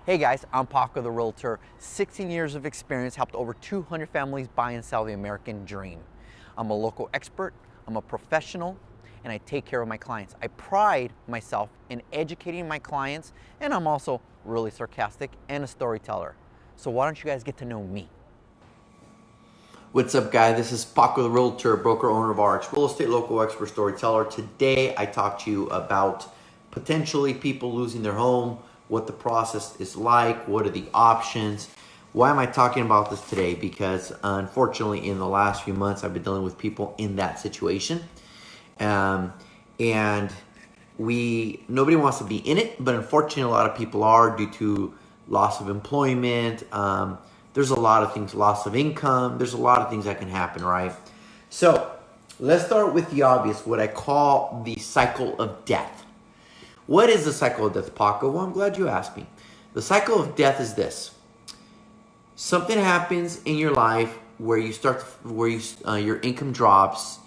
Hey guys, I'm Paco the Realtor. 16 years of experience, helped over 200 families buy and sell the American dream. I'm a local expert, I'm a professional, and I take care of my clients. I pride myself in educating my clients, and I'm also really sarcastic and a storyteller. So why don't you guys get to know me? What's up, guys? This is Paco the Realtor, broker owner of RX Real Estate, local expert storyteller. Today, I talk to you about potentially people losing their home, what the process is like, what are the options. Why am I talking about this today? Because unfortunately, in the last few months, I've been dealing with people in that situation, and nobody wants to be in it, but unfortunately, a lot of people are due to loss of employment. There's a lot of things, loss of income. There's a lot of things that can happen, right? So let's start with the obvious, what I call the cycle of death. What is the cycle of death, Paco? Well, I'm glad you asked me. The cycle of death is this. Something happens in your life where your income drops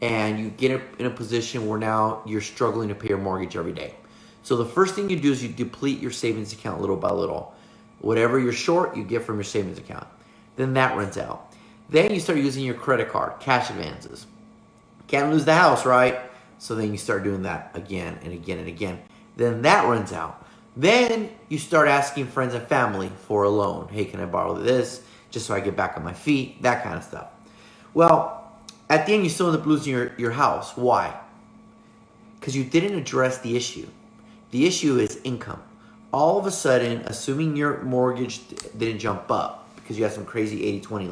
and you get in a position where now you're struggling to pay your mortgage every day. So the first thing you do is you deplete your savings account little by little. Whatever you're short, you get from your savings account. Then that runs out. Then you start using your credit card, cash advances. Can't lose the house, right? So then you start doing that again and again and again. Then that runs out. Then you start asking friends and family for a loan. Hey, can I borrow this just so I get back on my feet? That kind of stuff. Well, at the end, you still end up losing your house. Why? Because you didn't address the issue. The issue is income. All of a sudden, assuming your mortgage didn't jump up because you had some crazy 80-20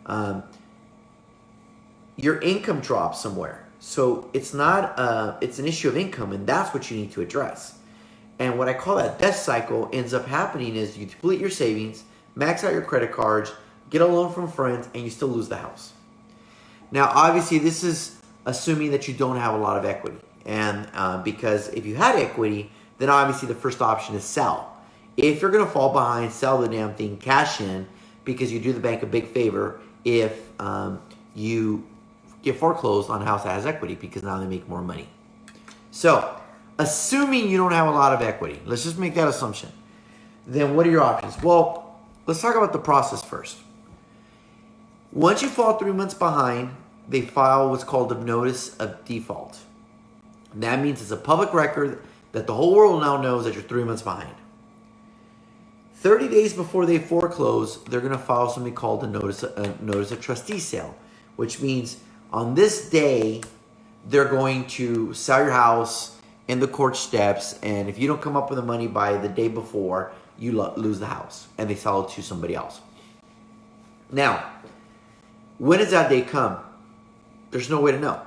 loan, your income drops somewhere. So it's an issue of income, and that's what you need to address. And what I call that death cycle ends up happening is you deplete your savings, max out your credit cards, get a loan from friends, and you still lose the house. Now, obviously, this is assuming that you don't have a lot of equity. And because if you had equity, then obviously the first option is sell. If you're going to fall behind, sell the damn thing, cash in, because you do the bank a big favor if you get foreclosed on a house that has equity, because now they make more money. So, assuming you don't have a lot of equity, let's just make that assumption. Then what are your options? Well, let's talk about the process first. Once you fall 3 months behind, they file what's called a notice of default. That means it's a public record that the whole world now knows that you're 3 months behind. 30 days before they foreclose, they're going to file something called a notice of trustee sale, which means on this day, they're going to sell your house in the court steps, and if you don't come up with the money by the day before, you lose the house, and they sell it to somebody else. Now, when does that day come? There's no way to know.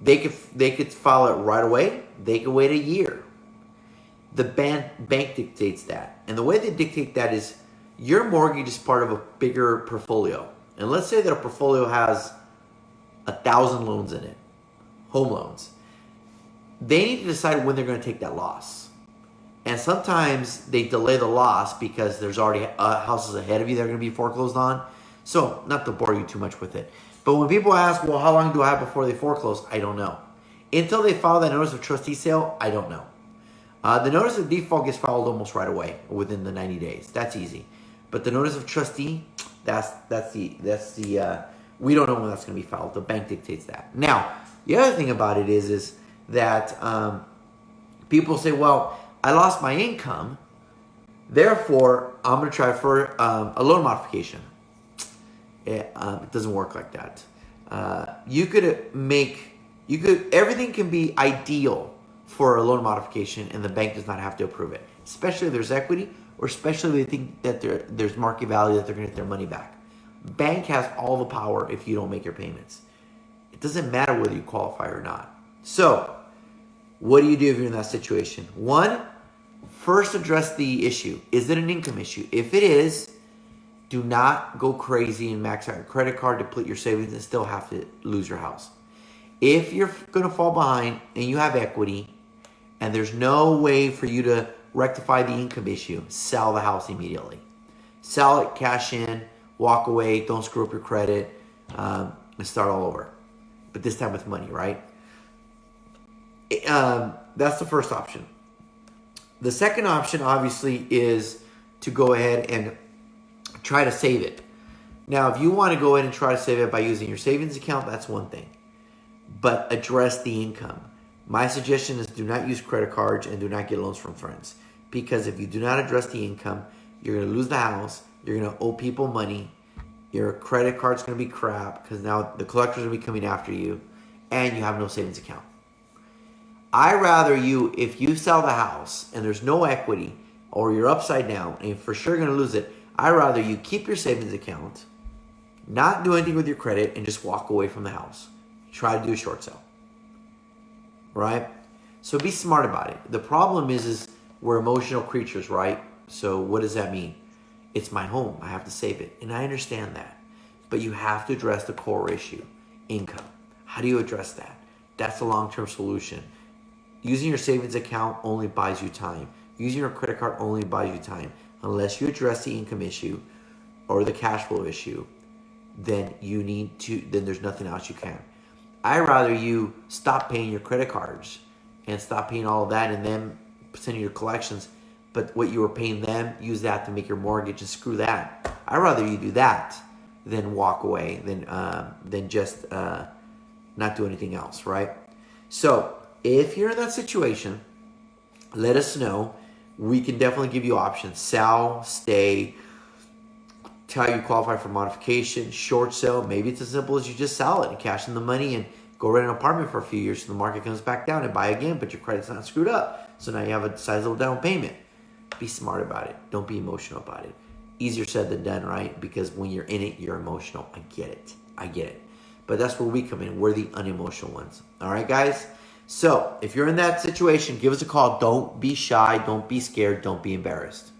They could file it right away. They could wait a year. The bank dictates that. And the way they dictate that is your mortgage is part of a bigger portfolio. And let's say that a portfolio has 1,000 loans in it, home loans. They need to decide when they're going to take that loss. And sometimes they delay the loss because there's already houses ahead of you that are going to be foreclosed on. So, not to bore you too much with it. But when people ask, well, how long do I have before they foreclose? I don't know. Until they file that notice of trustee sale, I don't know. The notice of default gets filed almost right away, within the 90 days. That's easy. But the notice of trustee, that's the we don't know when that's going to be filed. The bank dictates that. Now, the other thing about it is that people say, well, I lost my income, therefore I'm going to try for a loan modification. It doesn't work like that. Everything can be ideal for a loan modification, and the bank does not have to approve it, especially if there's equity, or especially if they think that there's market value that they're going to get their money back. Bank has all the power if you don't make your payments. It doesn't matter whether you qualify or not. So, what do you do if you're in that situation? One, first address the issue. Is it an income issue? If it is, do not go crazy and max out your credit card, deplete your savings, and still have to lose your house. If you're going to fall behind and you have equity and there's no way for you to rectify the income issue, sell the house immediately. Sell it, cash in, walk away, don't screw up your credit, and start all over. But this time with money, right? That's the first option. The second option, obviously, is to go ahead and try to save it. Now, if you want to go ahead and try to save it by using your savings account, that's one thing. But address the income. My suggestion is do not use credit cards and do not get loans from friends. Because if you do not address the income, you're going to lose the house. You're going to owe people money. Your credit card's going to be crap because now the collectors are going to be coming after you. And you have no savings account. I rather you, if you sell the house and there's no equity or you're upside down and you're for sure going to lose it, I rather you keep your savings account, not do anything with your credit, and just walk away from the house. Try to do a short sale. Right? So be smart about it. The problem is we're emotional creatures, right? So what does that mean? It's my home. I have to save it. And I understand that. But you have to address the core issue, income. How do you address that? That's a long-term solution. Using your savings account only buys you time. Using your credit card only buys you time. Unless you address the income issue or the cash flow issue, then there's nothing else you can. I'd rather you stop paying your credit cards and stop paying all of that and then sending your collections, but what you were paying them, use that to make your mortgage and screw that. I'd rather you do that than walk away, than just not do anything else, right? So if you're in that situation, let us know. We can definitely give you options. Sell, stay, tell you qualify for modification, short sale. Maybe it's as simple as you just sell it and cash in the money and go rent an apartment for a few years so the market comes back down and buy again, but your credit's not screwed up. So now you have a sizable down payment. Be smart about it. Don't be emotional about it. Easier said than done, right? Because when you're in it, you're emotional. I get it. But that's where we come in. We're the unemotional ones. All right, guys? So if you're in that situation, give us a call. Don't be shy. Don't be scared. Don't be embarrassed.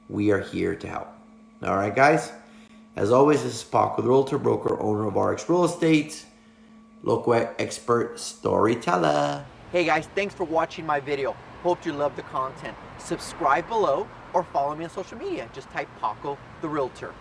We are here to help. All right, guys? As always, this is Paco, the Realtor, broker, owner of RX Real Estate, local expert storyteller. Hey guys, thanks for watching my video. Hope you love the content. Subscribe below or follow me on social media. Just type Paco, the Realtor.